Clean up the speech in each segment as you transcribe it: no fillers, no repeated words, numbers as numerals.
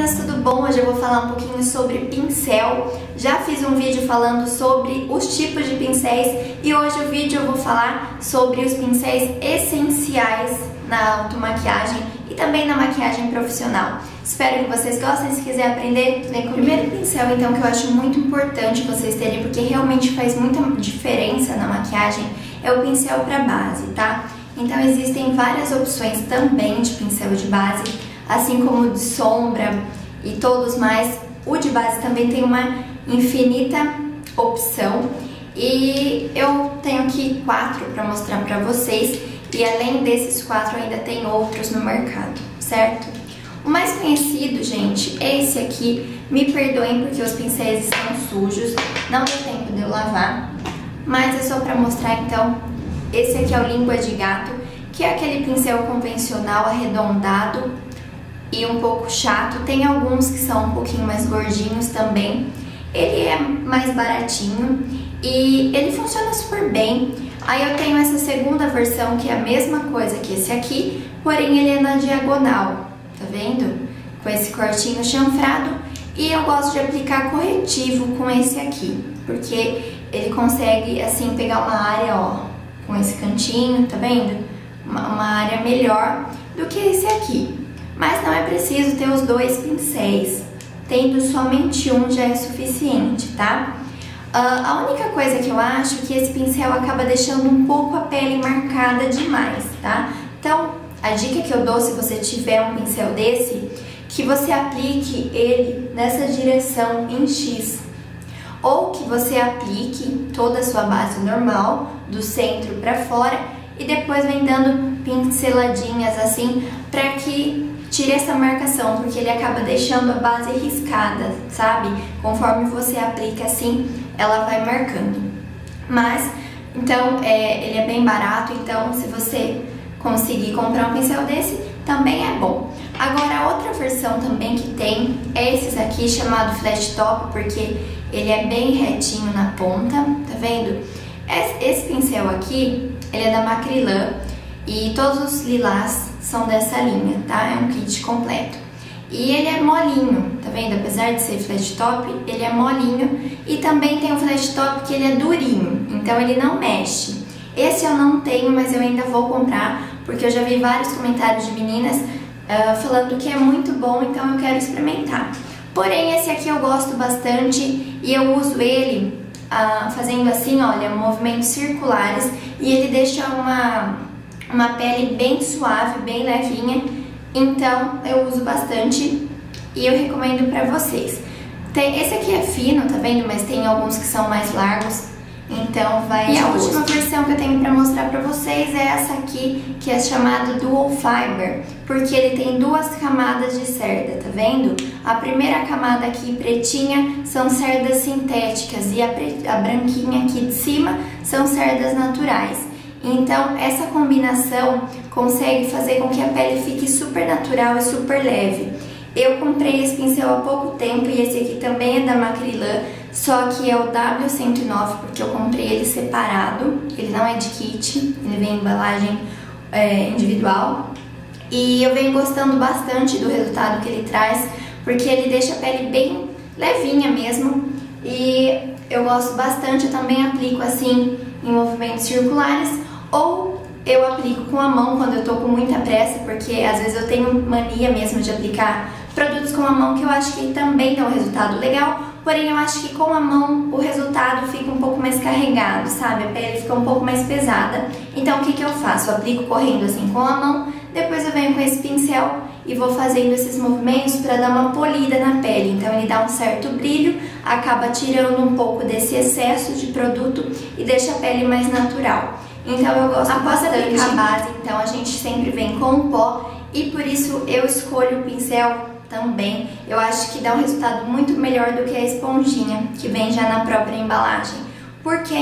meninas, tudo bom? Hoje eu vou falar um pouquinho sobre pincel. Já fiz um vídeo falando sobre os tipos de pincéis e hoje o vídeo eu vou falar sobre os pincéis essenciais na automaquiagem e também na maquiagem profissional. Espero que vocês gostem. Se quiser aprender, vem com o primeiro pincel então, que eu acho muito importante vocês terem, porque realmente faz muita diferença na maquiagem, é o pincel para base, tá? Então existem várias opções também de pincel de base, assim como o de sombra e todos mais. O de base também tem uma infinita opção e eu tenho aqui 4 para mostrar para vocês, e além desses 4 ainda tem outros no mercado, certo? O mais conhecido, gente, é esse aqui. Me perdoem porque os pincéis estão sujos, não deu tempo de eu lavar, mas é só para mostrar então. Esse aqui é o língua de gato, que é aquele pincel convencional arredondado e um pouco chato. Tem alguns que são um pouquinho mais gordinhos também. Ele é mais baratinho e ele funciona super bem. Aí eu tenho essa segunda versão, que é a mesma coisa que esse aqui, porém ele é na diagonal, tá vendo? Com esse cortinho chanfrado. E eu gosto de aplicar corretivo com esse aqui, porque ele consegue assim pegar uma área, ó, com esse cantinho, tá vendo? Uma área melhor do que esse aqui. Mas não é preciso ter os dois pincéis, tendo somente um já é suficiente, tá? A única coisa que eu acho é que esse pincel acaba deixando um pouco a pele marcada demais, tá? Então, a dica que eu dou, se você tiver um pincel desse, que você aplique ele nessa direção em X. Ou que você aplique toda a sua base normal, do centro para fora, e depois vem dando pinceladinhas assim, para que tire essa marcação, porque ele acaba deixando a base riscada, sabe? Conforme você aplica assim, ela vai marcando. Mas, então, ele é bem barato, então se você conseguir comprar um pincel desse, também é bom. Agora, a outra versão também que tem é esses aqui, chamado flat top, porque ele é bem retinho na ponta, tá vendo? Esse pincel aqui, ele é da Macrylan e todos os lilás são dessa linha, tá? É um kit completo. E ele é molinho, tá vendo? Apesar de ser flat top, ele é molinho. E também tem o flat top que ele é durinho, então ele não mexe. Esse eu não tenho, mas eu ainda vou comprar, porque eu já vi vários comentários de meninas falando que é muito bom, então eu quero experimentar. Porém, esse aqui eu gosto bastante e eu uso ele fazendo assim, olha, movimentos circulares, e ele deixa uma pele bem suave, bem levinha, então eu uso bastante e eu recomendo pra vocês. Esse aqui é fino, tá vendo? Mas tem alguns que são mais largos, então vai. E a última versão que eu tenho pra mostrar pra vocês é essa aqui, que é chamada Dual Fiber, porque ele tem 2 camadas de cerda, tá vendo? A primeira camada aqui, pretinha, são cerdas sintéticas, e a branquinha aqui de cima são cerdas naturais. Então, essa combinação consegue fazer com que a pele fique super natural e super leve. Eu comprei esse pincel há pouco tempo e esse aqui também é da Macrylan, só que é o W109, porque eu comprei ele separado, ele não é de kit, ele vem em embalagem individual. E eu venho gostando bastante do resultado que ele traz, porque ele deixa a pele bem levinha mesmo. E eu gosto bastante, eu também aplico assim em movimentos circulares, ou eu aplico com a mão quando eu tô com muita pressa, porque às vezes eu tenho mania mesmo de aplicar produtos com a mão, que eu acho que também dá um resultado legal, porém eu acho que com a mão o resultado fica um pouco mais carregado, sabe? A pele fica um pouco mais pesada. Então o que eu faço? Eu aplico correndo assim com a mão, depois eu venho com esse pincel e vou fazendo esses movimentos para dar uma polida na pele. Então ele dá um certo brilho, acaba tirando um pouco desse excesso de produto e deixa a pele mais natural. Então eu gosto bastante. Após aplicar a base, então a gente sempre vem com o pó, e por isso eu escolho o pincel também. Eu acho que dá um resultado muito melhor do que a esponjinha que vem já na própria embalagem, porque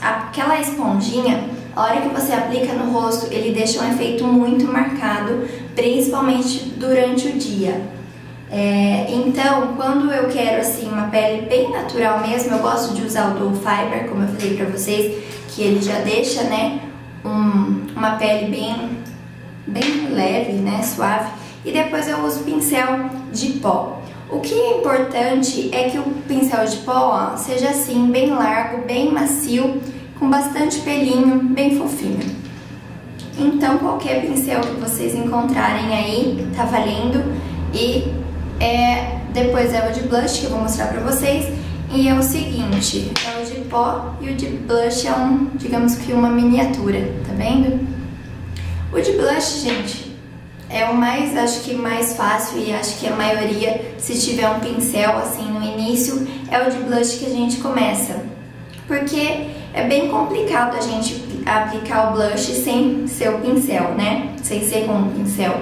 aquela esponjinha, a hora que você aplica no rosto, ele deixa um efeito muito marcado, principalmente durante o dia. Então, quando eu quero assim uma pele bem natural mesmo, eu gosto de usar o Dual Fiber, como eu falei pra vocês, que ele já deixa, né, uma pele bem leve, né, suave. E depois eu uso pincel de pó. O que é importante é que o pincel de pó, ó, seja assim, bem largo, bem macio, com bastante pelinho, bem fofinho. Então qualquer pincel que vocês encontrarem aí tá valendo. E depois é o de blush que eu vou mostrar pra vocês. E é o seguinte, é o de pó e o de blush é digamos que uma miniatura, tá vendo? O de blush, gente, é o mais, acho que mais fácil, e acho que a maioria, se tiver um pincel assim no início, é o de blush que a gente começa. Porque é bem complicado a gente aplicar o blush sem ser o pincel, né? Sem ser com o pincel.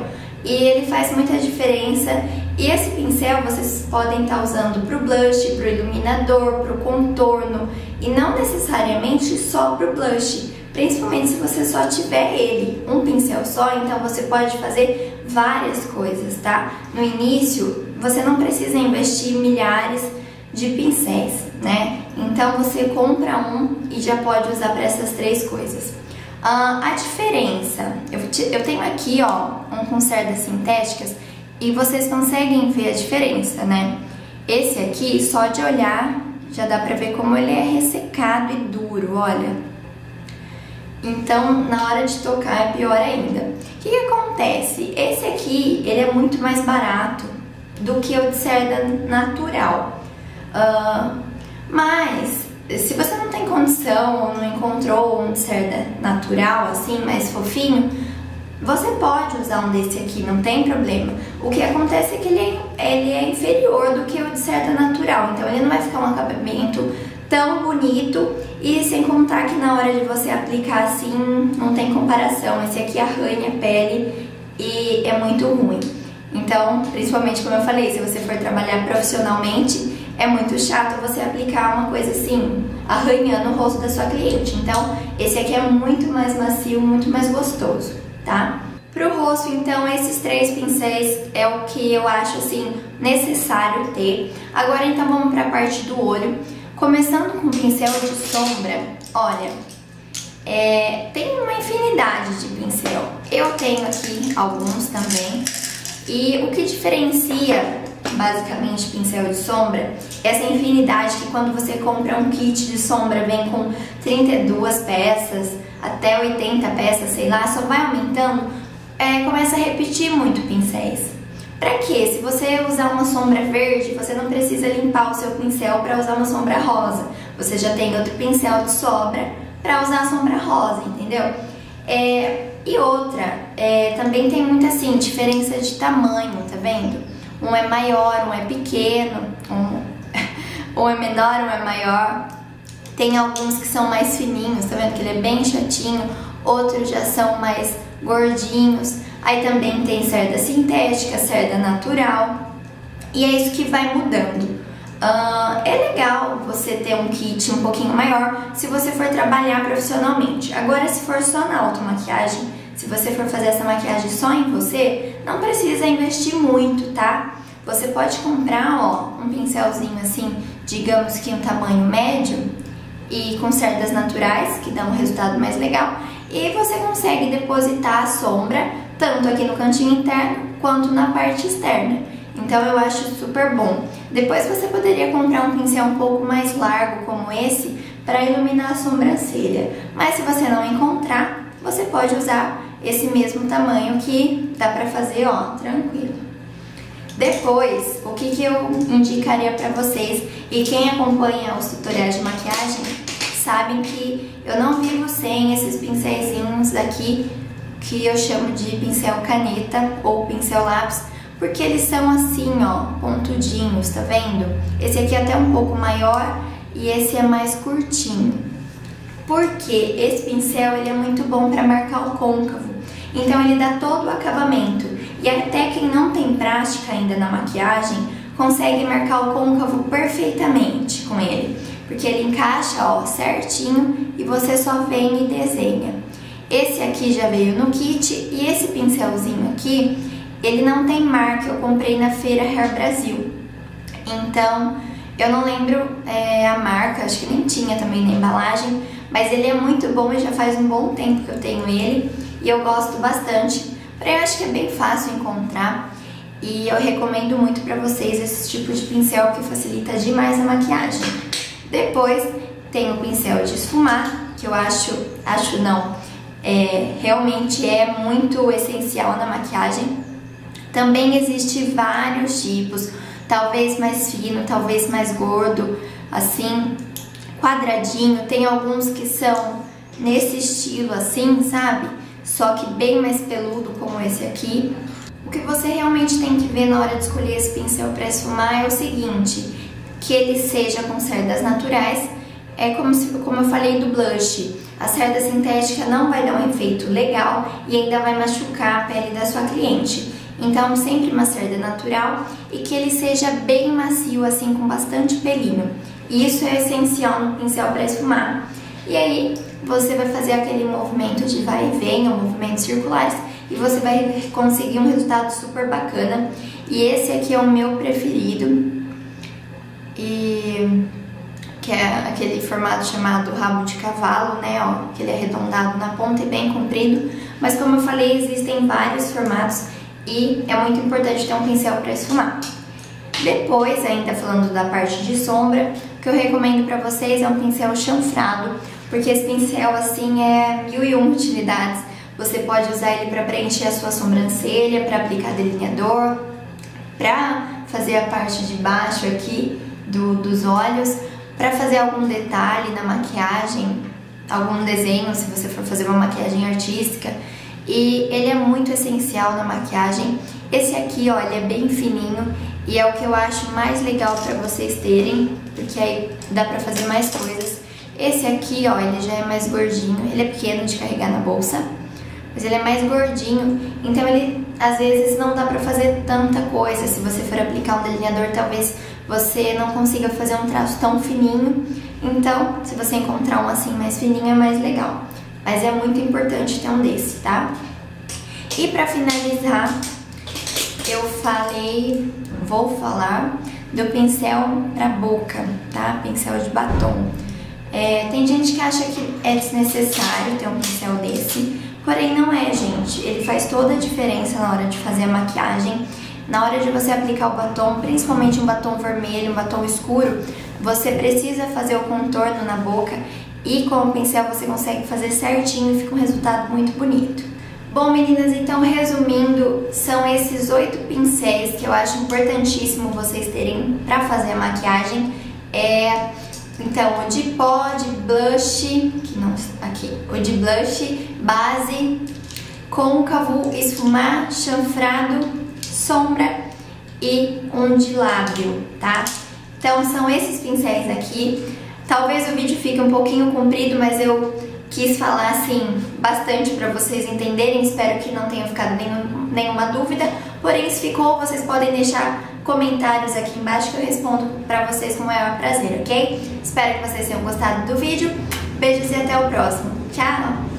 E ele faz muita diferença. E esse pincel vocês podem estar usando para o blush, para o iluminador, para o contorno. E não necessariamente só para o blush. Principalmente se você só tiver ele, um pincel só, então você pode fazer várias coisas, tá? No início, você não precisa investir milhares de pincéis, né? Então você compra um e já pode usar para essas três coisas. A diferença, eu tenho aqui, ó, um com cerdas sintéticas e vocês conseguem ver a diferença, né? Esse aqui, só de olhar, já dá pra ver como ele é ressecado e duro, olha. Então, na hora de tocar é pior ainda. O que acontece? Esse aqui, ele é muito mais barato do que o de cerda natural. Mas, se você não tem condição ou não encontrou um de cerda natural, assim, mais fofinho, você pode usar um desse aqui, não tem problema. O que acontece é que ele é inferior do que o de cerda natural, então ele não vai ficar um acabamento tão bonito, e sem contar que na hora de você aplicar assim, não tem comparação. Esse aqui arranha a pele e é muito ruim. Então, principalmente como eu falei, se você for trabalhar profissionalmente, é muito chato você aplicar uma coisa assim, arranhando o rosto da sua cliente. Então, esse aqui é muito mais macio, muito mais gostoso, tá? Pro rosto, então, esses três pincéis é o que eu acho, assim, necessário ter. Agora, então, vamos pra parte do olho. Começando com o pincel de sombra, olha, tem uma infinidade de pincel. Eu tenho aqui alguns também. E o que diferencia basicamente pincel de sombra, essa infinidade que quando você compra um kit de sombra vem com 32 peças, até 80 peças, sei lá, só vai aumentando, começa a repetir muito pincéis. Pra quê? Se você usar uma sombra verde, você não precisa limpar o seu pincel para usar uma sombra rosa. Você já tem outro pincel de sobra para usar a sombra rosa, entendeu? E outra, também tem muita assim, diferença de tamanho, tá vendo? Um é maior, um é pequeno, um é menor, um é maior. Tem alguns que são mais fininhos, tá vendo? Que ele é bem chatinho, outros já são mais gordinhos. Aí também tem cerda sintética, cerda natural. E é isso que vai mudando. É legal você ter um kit um pouquinho maior se você for trabalhar profissionalmente. Agora, se for só na automaquiagem, se você for fazer essa maquiagem só em você, não precisa investir muito, tá? Você pode comprar, ó, um pincelzinho assim, digamos que um tamanho médio e com cerdas naturais, que dá um resultado mais legal. E você consegue depositar a sombra tanto aqui no cantinho interno quanto na parte externa. Então eu acho super bom. Depois você poderia comprar um pincel um pouco mais largo como esse para iluminar a sobrancelha. Mas se você não encontrar, você pode usar esse mesmo tamanho que dá pra fazer, ó, tranquilo. Depois, o que eu indicaria pra vocês, e quem acompanha os tutoriais de maquiagem sabem que eu não vivo sem esses pincéisinhos daqui, que eu chamo de pincel caneta ou pincel lápis, porque eles são assim, ó, pontudinhos, tá vendo? Esse aqui é até um pouco maior e esse é mais curtinho. Porque esse pincel, ele é muito bom para marcar o côncavo, então ele dá todo o acabamento. E até quem não tem prática ainda na maquiagem, consegue marcar o côncavo perfeitamente com ele, porque ele encaixa, ó, certinho e você só vem e desenha. Esse aqui já veio no kit e esse pincelzinho aqui, ele não tem marca, eu comprei na feira Hair Brasil. Então, eu não lembro a marca, acho que nem tinha também na embalagem, mas ele é muito bom e já faz um bom tempo que eu tenho ele e eu gosto bastante. Porém, eu acho que é bem fácil encontrar. e eu recomendo muito pra vocês esse tipo de pincel que facilita demais a maquiagem. Depois tem o pincel de esfumar, que eu realmente é muito essencial na maquiagem. Também existe vários tipos, talvez mais fino, talvez mais gordo, assim, quadradinho. Tem alguns que são nesse estilo assim, sabe? Só que bem mais peludo, como esse aqui. O que você realmente tem que ver na hora de escolher esse pincel para esfumar é o seguinte, que ele seja com cerdas naturais. É como eu falei do blush, a cerda sintética não vai dar um efeito legal e ainda vai machucar a pele da sua cliente. Então sempre uma cerda natural e que ele seja bem macio, assim, com bastante pelinho. Isso é essencial no pincel para esfumar. E aí você vai fazer aquele movimento de vai e vem, ou movimentos circulares, e você vai conseguir um resultado super bacana. E esse aqui é o meu preferido, que é aquele formato chamado rabo de cavalo, né, ó, que ele é arredondado na ponta e bem comprido. Mas como eu falei, existem vários formatos e é muito importante ter um pincel para esfumar. Depois, ainda falando da parte de sombra, o que eu recomendo para vocês é um pincel chanfrado, porque esse pincel, assim, é 1001 utilidades. Você pode usar ele para preencher a sua sobrancelha, para aplicar delineador, para fazer a parte de baixo aqui dos olhos, para fazer algum detalhe na maquiagem, algum desenho, se você for fazer uma maquiagem artística. E ele é muito essencial na maquiagem. Esse aqui, ó, ele é bem fininho e é o que eu acho mais legal para vocês terem, porque aí dá pra fazer mais coisas. Esse aqui, ó, ele já é mais gordinho, ele é pequeno de carregar na bolsa, mas ele é mais gordinho, então ele às vezes não dá pra fazer tanta coisa. Se você for aplicar um delineador, talvez você não consiga fazer um traço tão fininho. Então, se você encontrar um assim mais fininho, é mais legal. Mas é muito importante ter um desse, tá? E pra finalizar, vou falar do pincel pra boca, tá? Pincel de batom. Tem gente que acha que é desnecessário ter um pincel desse, porém não é, gente. Ele faz toda a diferença na hora de fazer a maquiagem. Na hora de você aplicar o batom, principalmente um batom vermelho, um batom escuro, você precisa fazer o contorno na boca e com o pincel você consegue fazer certinho e fica um resultado muito bonito. Bom, meninas, então resumindo, são esses 8 pincéis que eu acho importantíssimo vocês terem pra fazer a maquiagem. Então, o de pó, de blush, o de blush, base, côncavo, esfumar, chanfrado, sombra e um de lábio, tá? Então são esses pincéis aqui. Talvez o vídeo fique um pouquinho comprido, mas eu quis falar assim bastante para vocês entenderem. Espero que não tenha ficado nenhuma dúvida. Porém, se ficou, vocês podem deixar comentários aqui embaixo que eu respondo para vocês com o maior prazer, ok? Espero que vocês tenham gostado do vídeo. Beijos e até o próximo. Tchau!